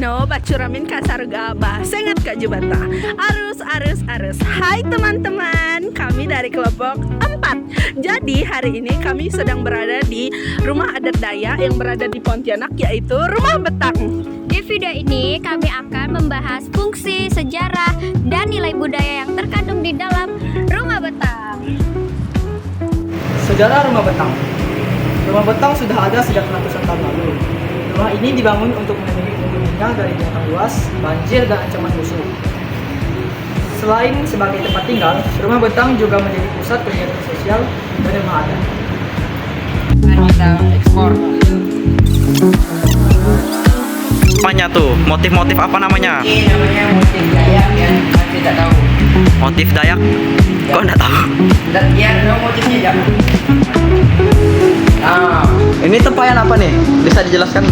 no bacuramin kasarga basengat Kak Jubata. Arus. Hai teman-teman, kami dari kelompok 4. Jadi hari ini kami sedang berada di rumah adat Dayak yang berada di Pontianak, yaitu Rumah Betang. Di video ini kami akan membahas fungsi, sejarah, dan nilai budaya yang terkandung di dalam Rumah Betang. Sejarah Rumah Betang. Rumah Betang sudah ada sejak ratusan tahun lalu. Rumah ini dibangun untuk melindungi penghuninya dari binatang buas, banjir, dan ancaman musuh. Selain sebagai tempat tinggal, Rumah Betang juga menjadi pusat kegiatan sosial dan rumah adat. Mari kita ekspor. Apanya tuh? Motif-motif apa namanya? Ini namanya motif Dayak yang saya tidak tahu. Motif Dayak? Kok enggak tahu? Dan dia motifnya ya. Nah, Ini tempayan apa nih? Bisa dijelaskan?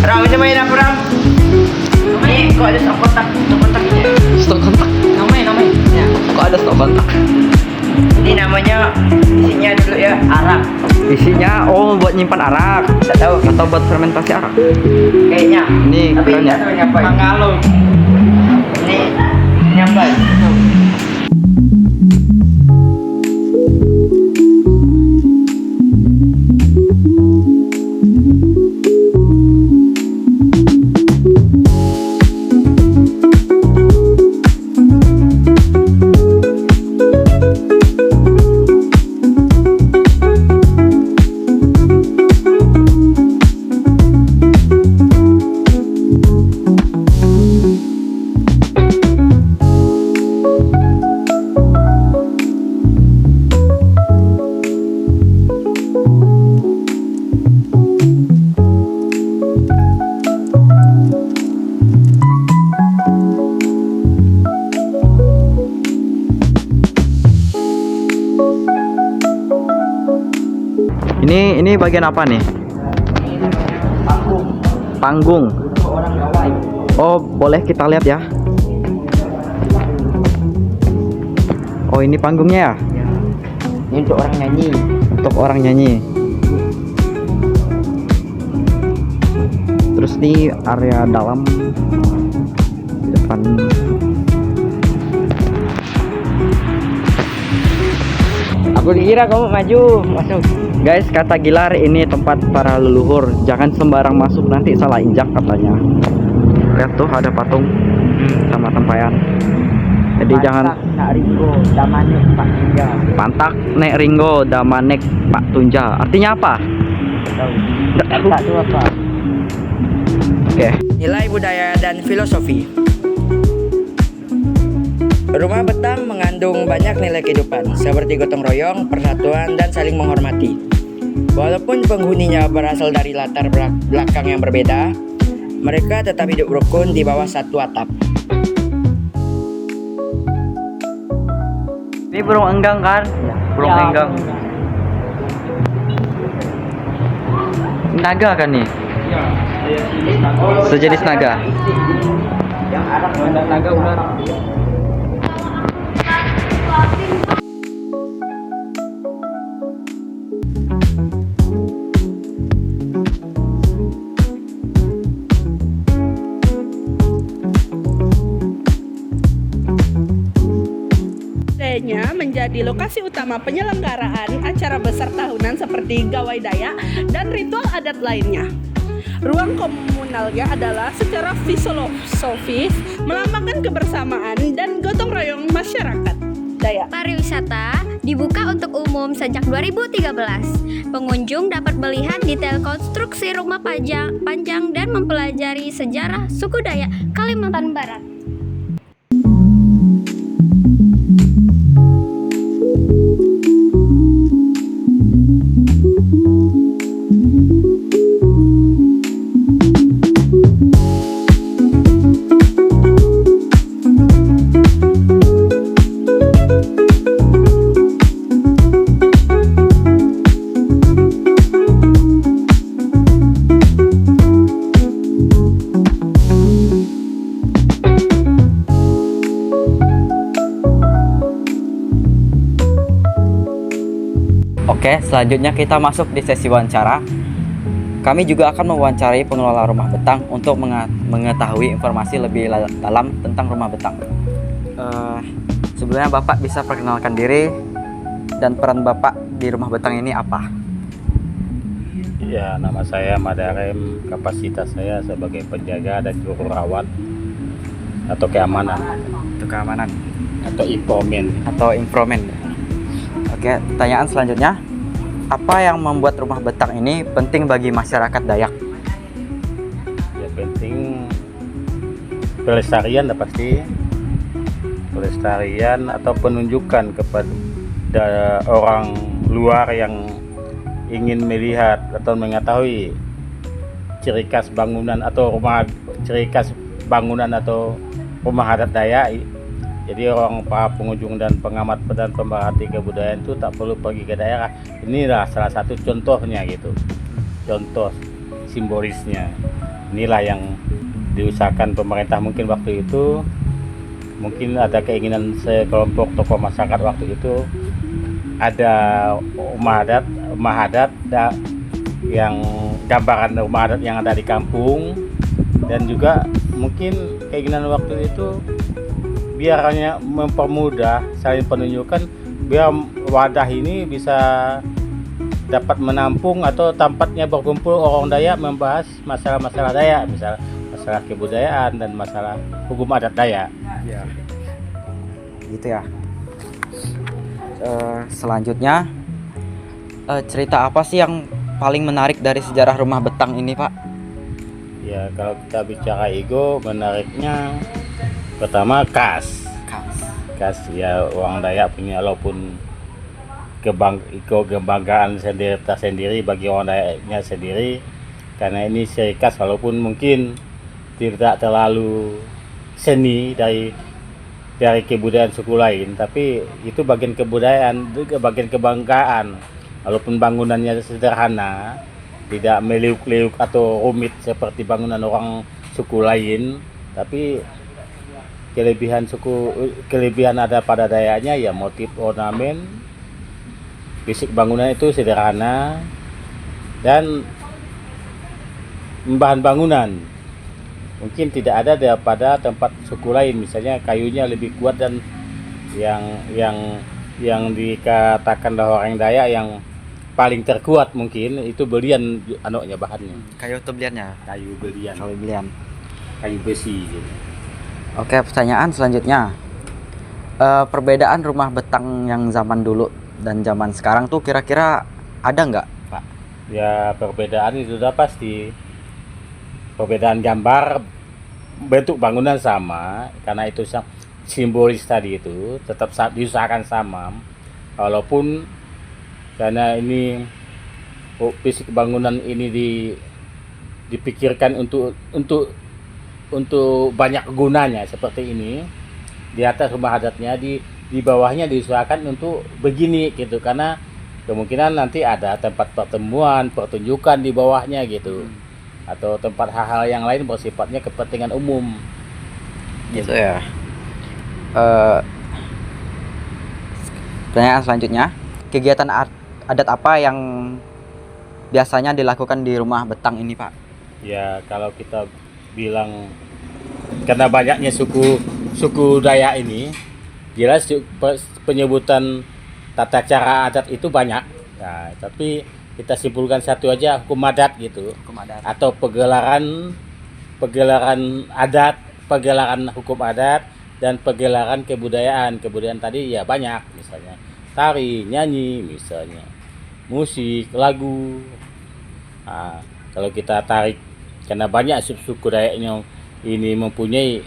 Ram ini main apa Ram? Ini kok ada stok kontaknya? Stok kontak? Namanya. Ya. Kok ada stok kontak? Ini namanya isinya dulu ya arak. Isinya buat nyimpan arak. Tidak tahu. Atau buat fermentasi arak. Kayaknya. Ini Tapi keren ya. tidak tahu nyampai. Mangalo. Ini nyampai. Ini bagian apa nih? Panggung. Orang Gawai. Oh, boleh kita lihat ya. Oh, ini panggungnya ya? Ini untuk orang nyanyi. Untuk orang nyanyi. Terus nih area dalam di depan. Aku dikira kamu maju masuk. Guys, kata Gilar ini tempat para leluhur. Jangan sembarang masuk, nanti salah injak katanya. Lihat tuh ada patung sama tempayan. Jadi jangan Nak Ringo, Damane Pak Tunja. pantak nek ringgo damanek Pak Tunja. Artinya apa? Tahu. Nggak tahu. Tak tahu apa. Oke. Nilai budaya dan filosofi. Rumah Betang mengandung banyak nilai kehidupan seperti gotong royong, persatuan, dan saling menghormati. Walaupun penghuninya berasal dari latar belakang yang berbeda, mereka tetap hidup rukun di bawah satu atap. Ini burung enggang kan? Burung Ya, enggang. Naga kan nih? Sejenis naga. Yang Arab dan naga ular. Nya menjadi lokasi utama penyelenggaraan acara besar tahunan seperti Gawai Dayak dan ritual adat lainnya. Ruang komunalnya adalah secara filosofis melambangkan kebersamaan dan gotong royong masyarakat Dayak. Pariwisata dibuka untuk umum sejak 2013. Pengunjung dapat melihat detail konstruksi rumah panjang dan mempelajari sejarah suku Dayak Kalimantan Barat. Oke, selanjutnya kita masuk di sesi wawancara. Kami juga akan mewawancarai pengelola rumah betang untuk mengetahui informasi lebih dalam tentang rumah betang. Sebelumnya Bapak bisa perkenalkan diri dan peran Bapak di rumah betang ini apa? Ya, nama saya Madarem. Kapasitas saya sebagai penjaga dan juru rawat atau keamanan Untuk keamanan atau informan. atau informan. Oke, pertanyaan selanjutnya. Apa yang membuat rumah betang ini penting bagi masyarakat Dayak? Ya, penting pelestarian pasti. Pelestarian atau penunjukan kepada orang luar yang ingin melihat atau mengetahui ciri khas bangunan atau rumah adat Dayak. Jadi orang para pengunjung dan pengamat dan pemerhati kebudayaan itu tak perlu pergi ke daerah. Inilah salah satu contohnya gitu. Contoh simbolisnya. Inilah yang diusahakan pemerintah mungkin waktu itu. Mungkin ada keinginan sekelompok tokoh masyarakat waktu itu ada rumah adat yang gambaran rumah adat yang ada di kampung, dan juga mungkin keinginan waktu itu biar hanya mempermudah saling penunjukan, biar wadah ini bisa dapat menampung atau tempatnya berkumpul orang Dayak membahas masalah-masalah Dayak, misalnya masalah kebudayaan dan masalah hukum adat Dayak. Ya. Gitu ya. Selanjutnya, cerita apa sih yang paling menarik dari sejarah rumah betang ini, Pak? Ya, kalau kita bicara ego, menariknya pertama khas ya, orang Dayak punya walaupun kebanggaan sendiri bagi orang Dayaknya sendiri, karena ini ciri khas walaupun mungkin tidak terlalu seni dari kebudayaan suku lain, tapi itu bagian kebudayaan, itu bagian kebanggaan. Walaupun bangunannya sederhana, tidak meliuk-liuk atau rumit seperti bangunan orang suku lain, tapi kelebihan ada pada Dayaknya ya motif ornamen, fisik bangunan itu sederhana, dan bahan bangunan mungkin tidak ada daripada tempat suku lain, misalnya kayunya lebih kuat, dan yang dikatakan orang Dayak yang paling terkuat mungkin itu belian bahannya. Kayu atau beliannya? Kayu belian. Kayu besi gitu. Oke, pertanyaan selanjutnya. Perbedaan rumah betang yang zaman dulu dan zaman sekarang tuh kira-kira ada nggak, Pak? Ya, perbedaan itu sudah pasti. Perbedaan gambar, bentuk bangunan sama, karena itu simbolis tadi itu tetap diusahakan sama. Walaupun karena ini fisik bangunan ini dipikirkan untuk banyak gunanya seperti ini, di atas rumah adatnya, di bawahnya diusahakan untuk begini gitu, karena kemungkinan nanti ada tempat pertemuan, pertunjukan di bawahnya gitu, atau tempat hal-hal yang lain bersifatnya kepentingan umum Gitu ya. Pertanyaan selanjutnya, kegiatan adat apa yang biasanya dilakukan di rumah betang ini, Pak? ya. Kalau kita bilang karena banyaknya suku Dayak ini, jelas penyebutan tata cara adat itu banyak. Nah, tapi kita simpulkan satu aja, hukum adat gitu. Hukum adat. Atau pegelaran adat, pegelaran hukum adat, dan pegelaran kebudayaan. Kebudayaan tadi ya banyak, misalnya tari, nyanyi, misalnya musik, lagu. Nah, kalau kita tarik, karena banyak suku Dayaknya ini mempunyai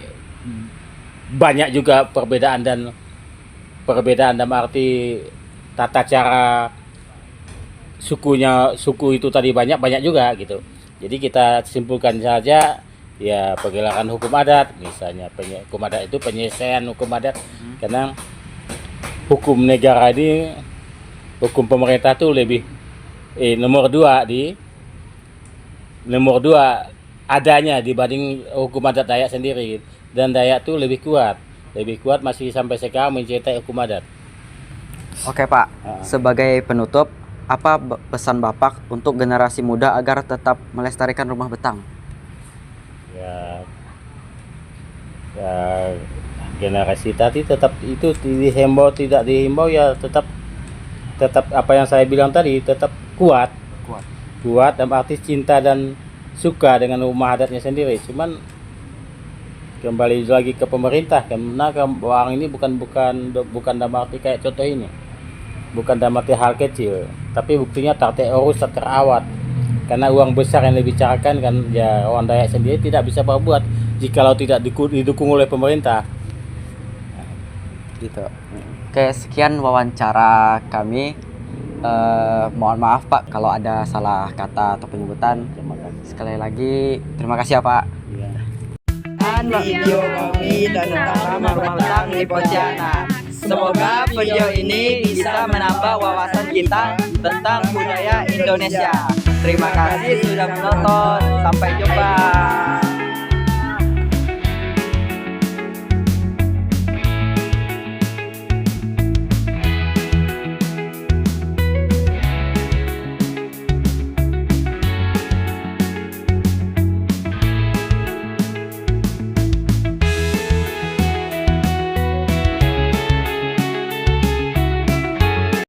banyak juga perbedaan dalam arti tata cara suku itu tadi banyak juga gitu. Jadi kita simpulkan saja ya, pegelaran hukum adat misalnya, hukum adat itu penyelesaian hukum adat, karena hukum negara ini, hukum pemerintah tuh lebih nomor dua adanya dibanding hukum adat Dayak sendiri, dan Dayak tuh lebih kuat masih sampai sekarang mencetak hukum adat. Oke, Pak. Sebagai penutup, apa pesan Bapak untuk generasi muda agar tetap melestarikan rumah betang? Ya, ya generasi tadi tetap itu dihimbau tidak dihimbau ya tetap apa yang saya bilang tadi, tetap kuat dalam arti cinta dan suka dengan rumah adatnya sendiri. Cuman kembali lagi ke pemerintah, karena uang ini bukan dalam arti kayak contoh ini, bukan dalam arti hal kecil, tapi buktinya tak terurus, tak terawat. Karena uang besar yang dibicarakan kan, ya orang Dayak sendiri tidak bisa berbuat jikalau tidak didukung oleh pemerintah. Gitu. Oke, sekian wawancara kami. Mohon maaf Pak kalau ada salah kata atau penyebutan. Sekali lagi terima kasih ya Pak. Ya. Video kami tentang rumah betang di Pontianak. Semoga video ini bisa menambah wawasan kita tentang budaya Indonesia. Terima kasih sudah menonton. Sampai jumpa.